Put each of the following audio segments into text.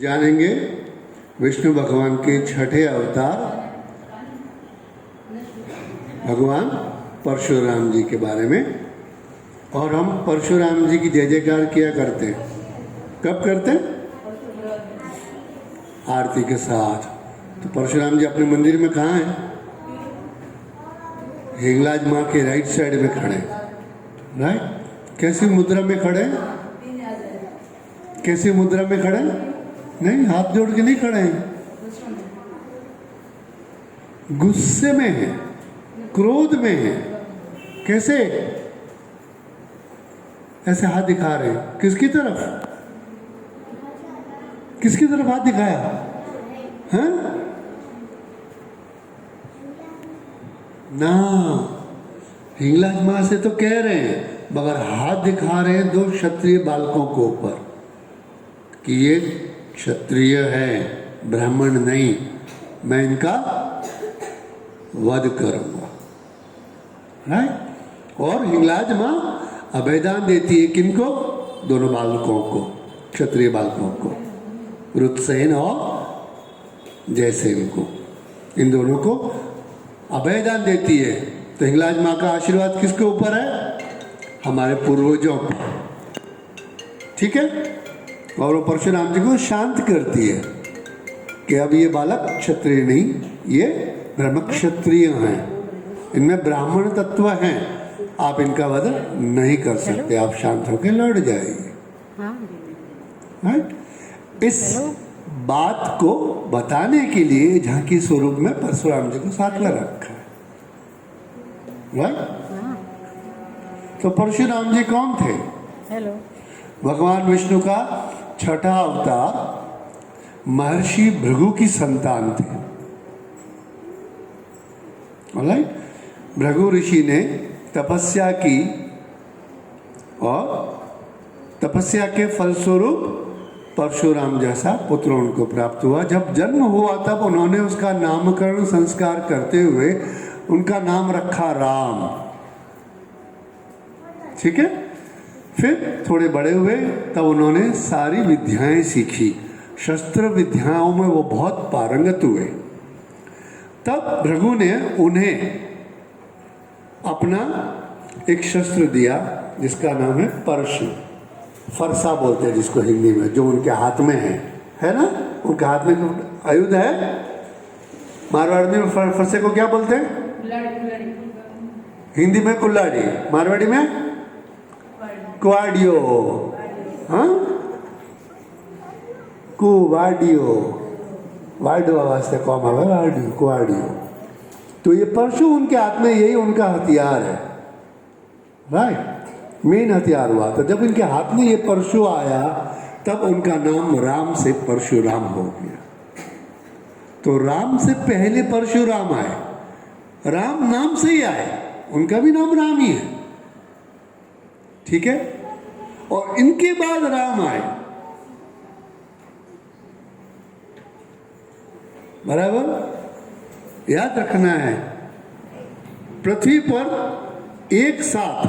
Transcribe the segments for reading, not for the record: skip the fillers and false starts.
जानेंगे विष्णु भगवान के छठे अवतार भगवान परशुराम जी के बारे में। और हम परशुराम जी की जय जयकार किया करते हैं। कब करते हैं? आरती के साथ। तो परशुराम जी अपने मंदिर में कहाँ हैं? हिंगलाज माँ के राइट साइड में खड़े हैं। राइट? कैसी मुद्रा में खड़े हैं? कैसी मुद्रा में खड़े हैं? नहीं, हाथ जोड़ के नहीं खड़े हैं, गुस्से में है, क्रोध में है। कैसे? ऐसे हाथ दिखा रहे हैं। किसकी तरफ? किसकी तरफ हाथ दिखाया? हैं? ना, हिंगलाज माँ से तो कह रहे हैं, मगर हाथ दिखा रहे हैं दो क्षत्रिय बालकों के ऊपर कि ये क्षत्रिय है, ब्राह्मण नहीं, मैं इनका वध करूंगा। राइट? और हिंगलाज माँ अभयदान देती है किनको? दोनों बालकों को, क्षत्रिय बालकों को, रुद्रसेन और जयसेन को। इन दोनों को अभयदान देती है। तो हिंगलाज माँ का आशीर्वाद किसके ऊपर है? हमारे पूर्वजों पर। ठीक है? और वो परशुराम जी को शांत करती है कि अब ये बालक क्षत्रिय नहीं, ये ब्रह्म क्षत्रिय हैं, इनमें ब्राह्मण तत्व हैं, आप इनका वध नहीं कर सकते, आप शांत होकर लड़ जाइए। राइट? इस बात को बताने के लिए झांकी स्वरूप में परशुराम जी को साथ में रखा है। राइट? तो परशुराम जी कौन थे? हेलो। भगवान विष्णु का छठा अवतार, महर्षि भृगु की संतान थे। ऑलराइट? भृगु ऋषि ने तपस्या की और तपस्या के फलस्वरूप परशुराम जैसा पुत्र उनको प्राप्त हुआ। जब जन्म हुआ तब उन्होंने उसका नामकरण संस्कार करते हुए उनका नाम रखा राम। ठीक है? फिर थोड़े बड़े हुए तब उन्होंने सारी विद्याएं सीखी, शस्त्र विद्याओं में वो बहुत पारंगत हुए। तब भृगु ने उन्हें अपना एक शस्त्र दिया जिसका नाम है परशु। फरसा बोलते हैं जिसको हिंदी में, जो उनके हाथ में है ना? उनके हाथ में आयुध है। मारवाड़ी में फरसे को क्या बोलते हैं? हिंदी में कुल्हाड़ी, मारवाड़ी में कुआडियो। हाँ, कुवाडियो, वाडियो वास्ते कौम है, वाडियो, कुआडियो। तो ये परशु उनके हाथ में, यही उनका हथियार है। राइट? मेन हथियार हुआ। तो जब इनके हाथ में ये परशु आया तब उनका नाम राम से परशुराम हो गया। तो राम से पहले परशुराम आए, राम नाम से ही आए, उनका भी नाम राम ही है। ठीक है? और इनके बाद राम आए। बराबर? याद रखना है, पृथ्वी पर एक साथ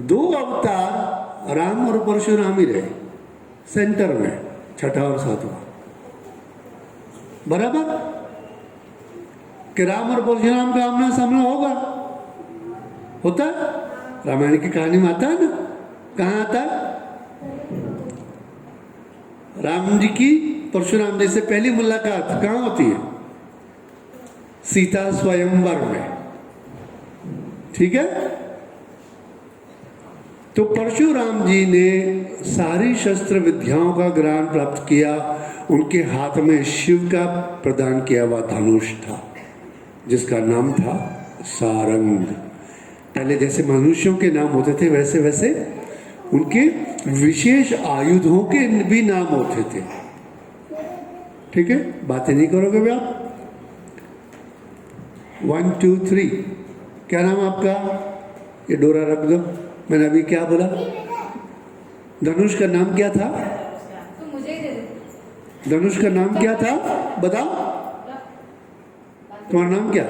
दो अवतार राम और परशुराम ही रहे, सेंटर में छठा और सातवां। बराबर? कि राम और परशुराम का आमना सामना होगा, होता है? रामायण की कहानी में आता है ना? कहाँ आता है? राम जी की परशुराम जी से पहली मुलाकात कहाँ होती है? सीता स्वयंवर में। ठीक है? तो परशुराम जी ने सारी शस्त्र विद्याओं का ज्ञान प्राप्त किया। उनके हाथ में शिव का प्रदान किया हुआ धनुष था जिसका नाम था सारंग। पहले जैसे मनुष्यों के नाम होते थे वैसे वैसे उनके विशेष आयुधों के भी नाम होते थे। ठीक है? बातें नहीं करोगे भी आप? 1 2 3, क्या नाम आपका? ये डोरा रख दो। मैंने अभी क्या बोला? धनुष का नाम क्या था? धनुष का नाम क्या था? बताओ। तुम्हारा नाम क्या?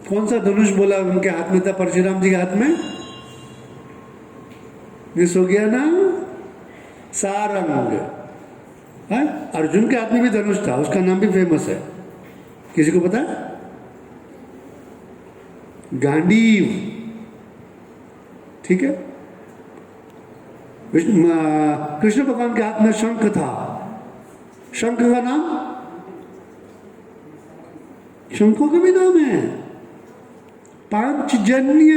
कौन सा धनुष बोला उनके हाथ में था? परशुराम जी के हाथ में मिस हो गया ना? सारंग है। अर्जुन के हाथ में भी धनुष था, उसका नाम भी फेमस है, किसी को पता है? गांडीव, ठीक है। कृष्ण भगवान के हाथ में शंख था, शंख का नाम, शंखों का भी नाम है पांचजन्य।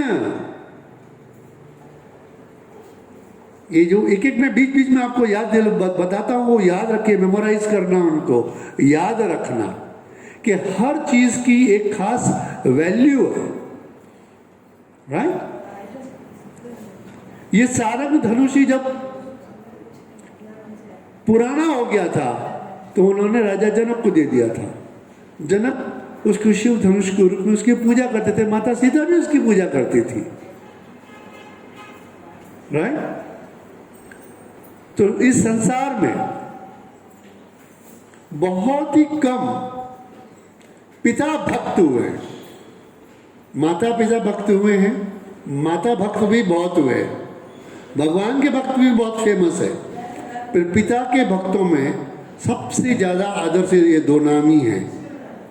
ये जो एक एक में बीच बीच में आपको याद बताता हूं, वो याद रखे, मेमोराइज करना, उनको याद रखना कि हर चीज की एक खास वैल्यू है, राइट। ये सारंग धनुषी जब पुराना हो गया था तो उन्होंने राजा जनक को दे दिया था। जनक उसको शिव धनुष के रूप में उसकी पूजा करते थे, माता सीता भी उसकी पूजा करती थी, राइट। तो इस संसार में बहुत ही कम पिता भक्त हुए, माता पिता भक्त हुए हैं, माता भक्त भी बहुत हुए, भगवान के भक्त भी बहुत फेमस है, फिर पिता के भक्तों में सबसे ज्यादा आदर से ये दो नाम ही हैं,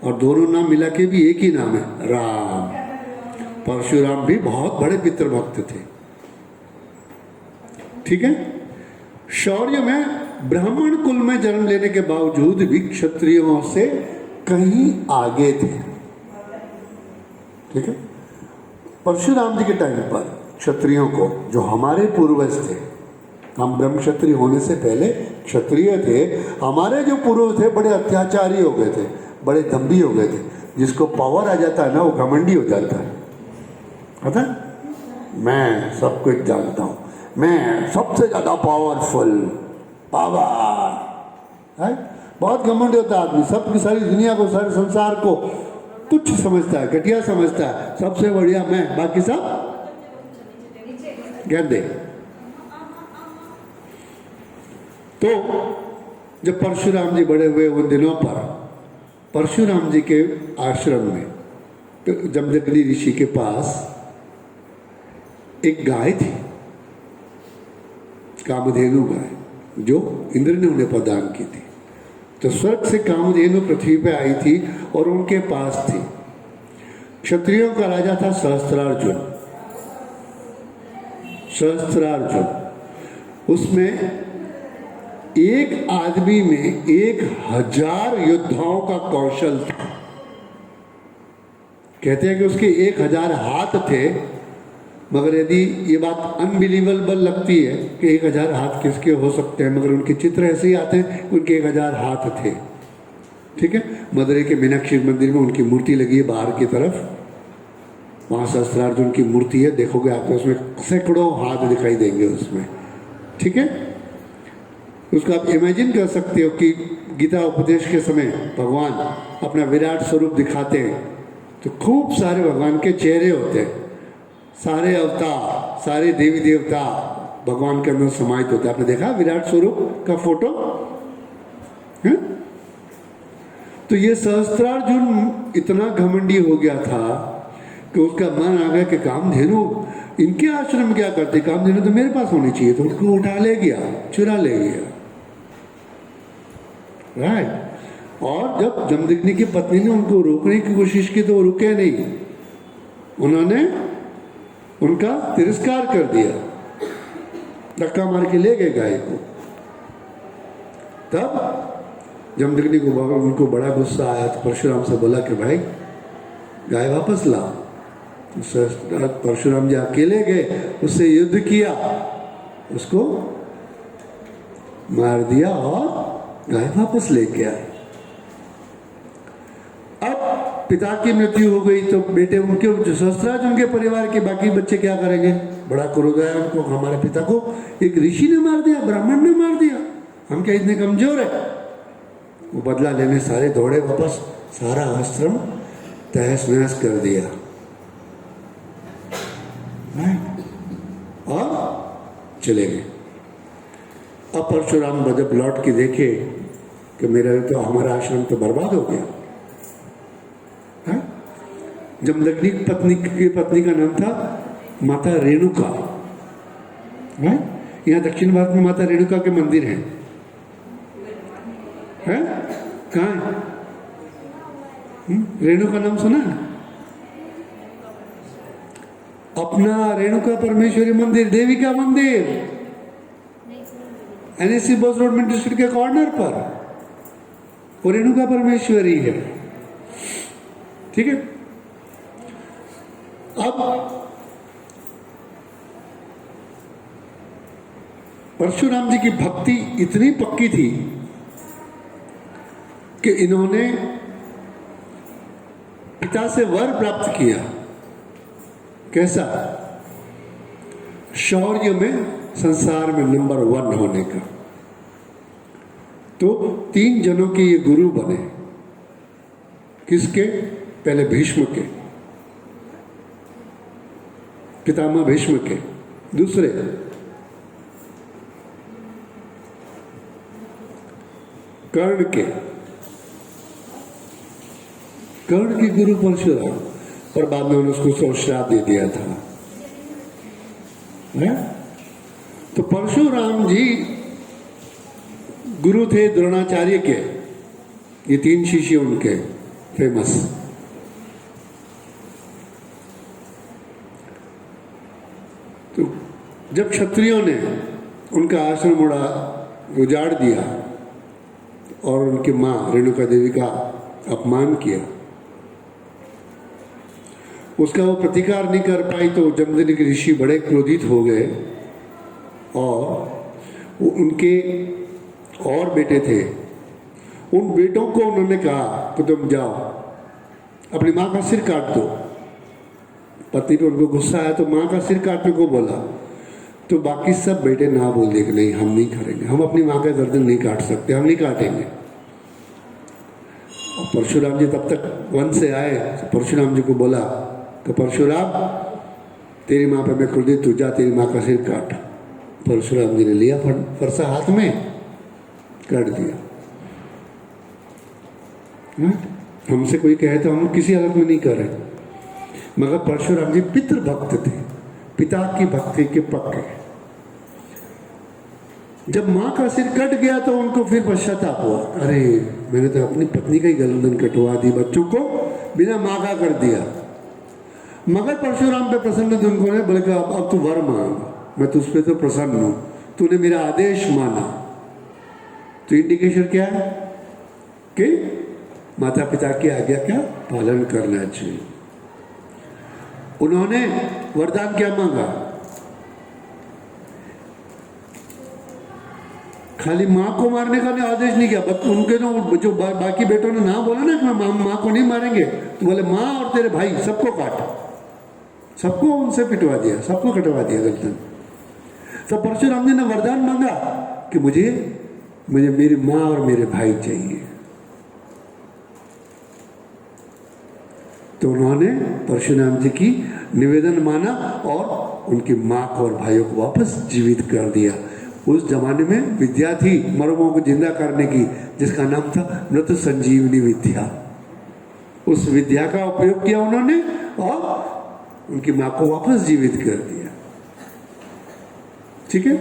और दोनों नाम मिला के भी एक ही नाम है, राम। परशुराम भी बहुत बड़े पितृभक्त थे, ठीक है। शौर्य में ब्राह्मण कुल में जन्म लेने के बावजूद भी क्षत्रियों से कहीं आगे थे, ठीक है। परशुराम जी के टाइम पर क्षत्रियों को, जो हमारे पूर्वज थे, हम ब्रह्म क्षत्रिय होने से पहले क्षत्रिय थे, हमारे जो पूर्वज थे बड़े अत्याचारी हो गए थे, बड़े दम्भी हो गए थे। जिसको पावर आ जाता है ना वो घमंडी हो जाता है, पता है? मैं सब कुछ जानता हूं, मैं सबसे ज्यादा पावरफुल, पावर है। बहुत घमंड होता है आदमी, सबकी सारी दुनिया को, सारे संसार को तुच्छ समझता है, घटिया समझता है, सबसे बढ़िया मैं, बाकी सब गंदे। तो जब परशुराम जी बड़े हुए उन दिनों पर परशुराम जी के आश्रम में, तो जमदग्नि ऋषि के पास एक गाय थी, कामधेनु गाय, जो इंद्र ने उन्हें प्रदान की थी। तो स्वर्ग से कामधेनु पृथ्वी पे आई थी और उनके पास थी। क्षत्रियों का राजा था सहस्त्रार्जुन, उसमें एक आदमी में 1000 योद्धाओं का कौशल था। कहते हैं कि उसके 1000 हाथ थे, मगर यदि ये बात अनबिलीवेबल लगती है कि 1000 हाथ किसके हो सकते हैं, मगर उनके चित्र ऐसे ही आते हैं, उनके 1000 हाथ थे, ठीक है। मदुरै के मीनाक्षी मंदिर में उनकी मूर्ति लगी है बाहर की तरफ, वहाँ सहस्त्रार्जुन की मूर्ति है, देखोगे आपको उसमें सैकड़ों हाथ दिखाई देंगे उसमें, ठीक है। उसको आप इमेजिन कर सकते हो कि गीता उपदेश के समय भगवान अपना विराट स्वरूप दिखाते हैं तो खूब सारे भगवान के चेहरे होते हैं, सारे अवतार, सारे देवी देवता भगवान के अंदर समाहित होते हैं। आपने देखा विराट स्वरूप का फोटो है? तो ये सहस्त्रार्जुन इतना घमंडी हो गया था कि उसका मन आ गया कि कामधेनु इनके आश्रम क्या करते, कामधेनु तो मेरे पास होनी चाहिए, तो उसको उठा ले गया, चुरा ले गया, राइट। और जब जमदग्नि की पत्नी ने उनको रोकने की कोशिश की तो वो रुके नहीं, उन्होंने उनका तिरस्कार कर दिया, धक्का मार के ले गए गाय को। तब जमदग्नि को उनको बड़ा गुस्सा आया, तो परशुराम से बोला कि भाई गाय वापस ला। परशुराम जी अकेले गए, उससे युद्ध किया, उसको मार दिया और गाय वापस लेके आए। अब पिता की मृत्यु हो गई तो बेटे उनके, जो सहस्त्रार्जुन के परिवार के बाकी बच्चे क्या करेंगे? बड़ा क्रोध आया उनको, हमारे पिता को एक ऋषि ने मार दिया, ब्राह्मण ने मार दिया, हम क्या इतने कमजोर है? वो बदला लेने सारे दौड़े वापस, सारा आश्रम तहस नहस कर दिया और चले गए। अब परशुराम जब लौट के देखे कि मेरा तो हमारा आश्रम तो बर्बाद हो गया। जमदग्नि की पत्नी का नाम था माता रेणुका, यहाँ दक्षिण भारत में माता रेणुका के मंदिर हैं, है? कहाँ है? रेणुका नाम सुना है? अपना रेणुका परमेश्वरी मंदिर, देविका मंदिर, NSC बस रोड मेट्रो स्टेशन के कॉर्नर पर, वो रेणुका परमेश्वरी है। ठीक है। अब परशुराम जी की भक्ति इतनी पक्की थी कि इन्होंने पिता से वर प्राप्त किया। कैसा? शौर्य में संसार में नंबर 1 होने का। तो 3 जनों के ये गुरु बने। किसके? पहले भीष्म के, पितामह भीष्म के। दूसरे कर्ण के, कर्ण के गुरु परशुराम, पर बाद में उन्होंने उसको श्राप दे दिया था, है? तो परशुराम जी गुरु थे द्रोणाचार्य के। ये 3 शिष्य उनके फेमस। तो जब क्षत्रियों ने उनका आश्रम उजाड़ दिया और उनकी मां रेणुका देवी का अपमान किया, उसका वो प्रतिकार नहीं कर पाई, तो जमदग्नि ऋषि बड़े क्रोधित हो गए और उनके और बेटे थे, उन बेटों को उन्होंने कहा कि तुम जाओ अपनी माँ का सिर काट दो। पति पे उनको गुस्सा आया तो माँ का सिर काटने को बोला, तो बाकी सब बेटे ना बोल दिए कि नहीं हम नहीं करेंगे, हम अपनी माँ का गर्दन नहीं काट सकते, हम नहीं काटेंगे। और परशुराम जी तब तक वन से आए तो परशुराम जी को बोला तो परशुराम तेरी माँ पे मैं क्रोधित, तू जा तेरी माँ का सिर काट। परशुराम जी ने लिया फरसा हाथ में, काट दिया। हमसे कोई कहे तो हम किसी हालत में नहीं करें, मगर परशुराम जी पितृभक्त थे, पिता की भक्ति के पक्के। जब माँ का सिर कट गया तो उनको फिर पश्चाताप हुआ, अरे मैंने तो अपनी पत्नी का ही गर्दन कटवा दी, बच्चों को बिना माँ का कर दिया। मगर परशुराम पे प्रसन्न थे, उनको बोले कि अब तू वर मांग, मैं तुझ पे तो प्रसन्न हूं, तूने मेरा आदेश माना। तो इंडिकेशन क्या है कि माता पिता की आज्ञा का पालन करना चाहिए। उन्होंने वरदान क्या मांगा? खाली माँ को मारने का आदेश नहीं किया, उनके जो बाकी बेटों ने ना बोला ना कि माँ को नहीं मारेंगे, तो बोले माँ और तेरे भाई सबको काट, सबको उनसे पिटवा दिया, सबको कटवा दिया गर्दन। तो परशुराम जी ने वरदान मांगा कि मुझे मेरी माँ और मेरे भाई चाहिए। तो उन्होंने परशुराम जी की निवेदन माना और उनकी माँ को और भाइयों को वापस जीवित कर दिया। उस जमाने में विद्या थी मरों को जिंदा करने की, जिसका नाम था मृत संजीवनी विद्या। उस विद्या का उपयोग किया उन्होंने और उनकी माँ को वापस जीवित कर दिया। ठीक है।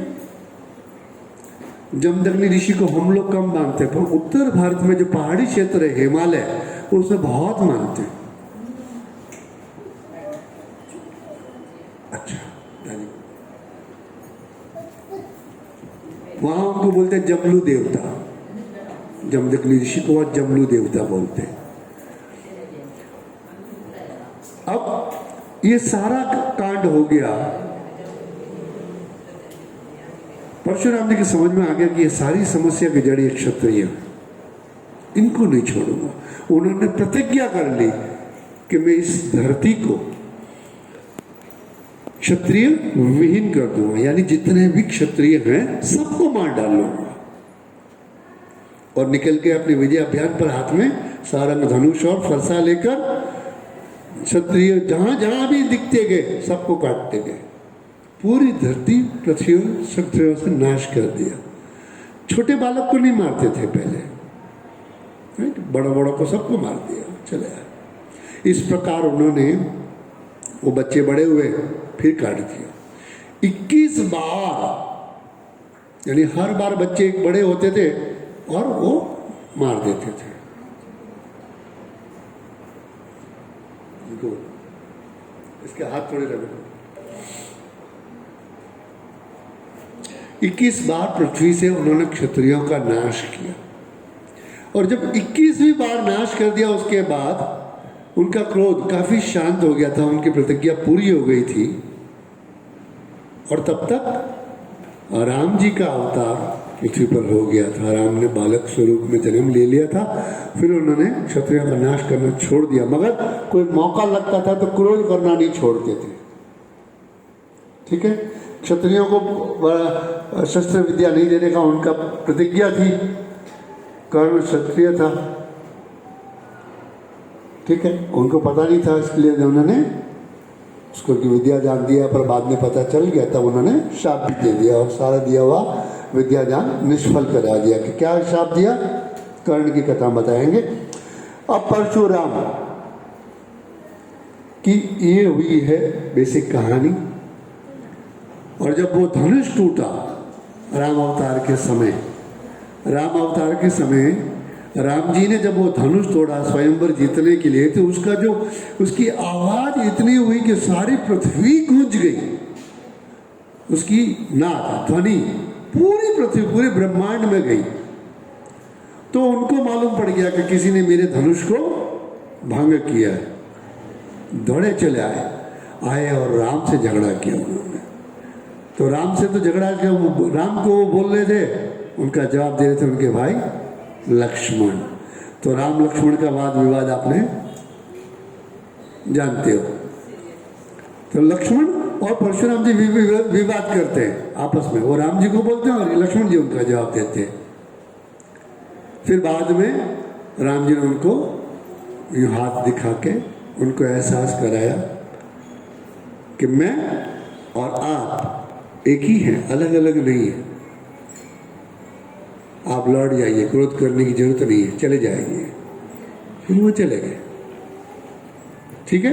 जमदग्नि ऋषि को हम लोग कम मानते हैं, पर उत्तर भारत में जो पहाड़ी क्षेत्र है हिमालय, उसमें बहुत मानते हैं। अच्छा, वहां उनको बोलते हैं जमलू देवता, जमदग्नि ऋषि को और जमलू देवता बोलते हैं। अब ये सारा कांड हो गया, परशुराम जी की समझ में आ गया कि ये सारी समस्या की जड़ क्षत्रिय, इनको नहीं छोड़ूंगा। उन्होंने प्रतिज्ञा कर ली कि मैं इस धरती को क्षत्रिय विहीन कर दूंगा, यानी जितने भी क्षत्रिय हैं सबको मार डालूंगा। और निकल के अपने विजय अभियान पर हाथ में सारंग धनुष और फरसा लेकर क्षत्रिय जहां जहां भी दिखते गए सबको काटते गए। पूरी धरती पृथ्वी क्षत्रियों से नाश कर दिया। छोटे बालक को नहीं मारते थे पहले, बड़ा बड़ों को सबको मार दिया, चले आए। इस प्रकार उन्होंने, वो बच्चे बड़े हुए फिर काट दिया। 21 बार यानी हर बार बच्चे बड़े होते थे और वो मार देते थे। इसके हाथ थोड़े लगे। 21 बार पृथ्वी से उन्होंने क्षत्रियों का नाश किया, और जब 21वीं बार नाश कर दिया उसके बाद उनका क्रोध काफी शांत हो गया था, उनकी प्रतिज्ञा पूरी हो गई थी। और तब तक राम जी का अवतार पृथ्वी पर हो गया था। राम ने बालक स्वरूप में जन्म ले लिया था। फिर उन्होंने क्षत्रियों का नाश करना छोड़ दिया, मगर कोई मौका लगता था तो क्रोध करना नहीं छोड़ते थे। ठीक है, क्षत्रियों को शस्त्र विद्या नहीं देने का उनका प्रतिज्ञा थी। कर्ण क्षत्रिय था, ठीक है, उनको पता नहीं था, इसलिए उन्होंने उसको की विद्या दान दिया, पर बाद में पता चल गया तब उन्होंने शाप भी दे दिया और सारा दिया हुआ विद्या दान निष्फल करा दिया। कि क्या शाप दिया, कर्ण की कथा बताएंगे। अब परशुराम की ये हुई है बेसिक कहानी। और जब वो धनुष टूटा राम अवतार के समय, राम अवतार के समय राम जी ने जब वो धनुष तोड़ा स्वयंवर जीतने के लिए, तो उसका जो उसकी आवाज इतनी हुई कि सारी पृथ्वी गूंज गई। उसकी नाद ध्वनि पूरी पृथ्वी पूरे ब्रह्मांड में गई। तो उनको मालूम पड़ गया कि किसी ने मेरे धनुष को भंग किया है। दौड़े चले आए और राम से झगड़ा किया उन्होंने। तो राम से तो झगड़ा किया, राम को वो बोल रहे थे, उनका जवाब दे रहे थे उनके भाई लक्ष्मण। तो राम लक्ष्मण का वाद विवाद आपने जानते हो। तो लक्ष्मण और परशुराम जी विवाद करते हैं आपस में, वो राम जी को बोलते हैं और लक्ष्मण जी उनका जवाब देते हैं। फिर बाद में राम जी ने उनको यूं हाथ दिखा के उनको एहसास कराया कि मैं और आप एक ही हैं, अलग अलग नहीं है। आप लौट जाइए, क्रोध करने की जरूरत नहीं है, चले जाएंगे। फिर वो चले गए। ठीक है,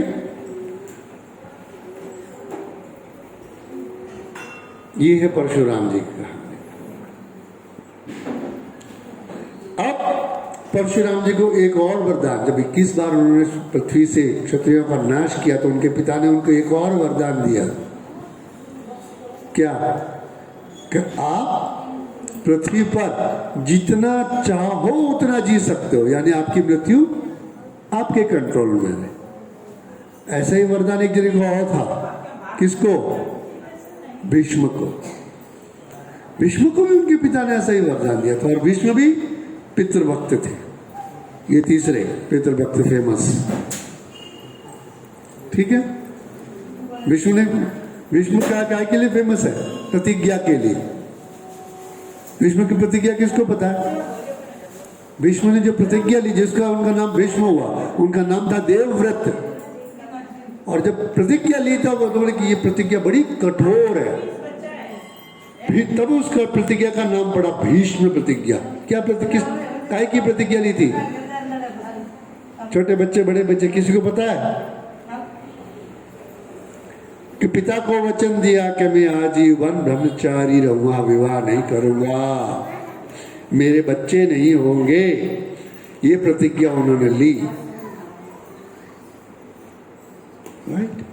ये है परशुराम जी की कहानी। अब परशुराम जी को एक और वरदान, जब 21 बार उन्होंने पृथ्वी से क्षत्रियों का नाश किया तो उनके पिता ने उनको एक और वरदान दिया। क्या? कि आप पृथ्वी पर जितना चाहो उतना जी सकते हो, यानी आपकी मृत्यु आपके कंट्रोल में है। ऐसा ही वरदान एक जगह को और था। किसको? भीष्म को। भीष्म को भी उनके पिता ने ऐसा ही वरदान दिया था। और भीष्म भी पितृभक्त थे। ये तीसरे पितृभक्त फेमस। ठीक है, भीष्म काय के लिए फेमस है? प्रतिज्ञा के लिए। भीष्म की प्रतिज्ञा किसको पता है? भीष्म ने जो प्रतिज्ञा ली, जिसका उनका नाम भीष्म हुआ, उनका नाम था देवव्रत। और जब प्रतिज्ञा ली था वो बोले कि ये प्रतिज्ञा बड़ी कठोर है, फिर तब उसका प्रतिज्ञा का नाम पड़ा भीष्म प्रतिज्ञा। क्या किस काय की प्रतिज्ञा ली थी? छोटे बच्चे बड़े बच्चे किसी को पता है? कि पिता को वचन दिया कि मैं आजीवन ब्रह्मचारी रहूंगा, विवाह नहीं करूंगा, मेरे बच्चे नहीं होंगे। ये प्रतिज्ञा उन्होंने ली। राइट।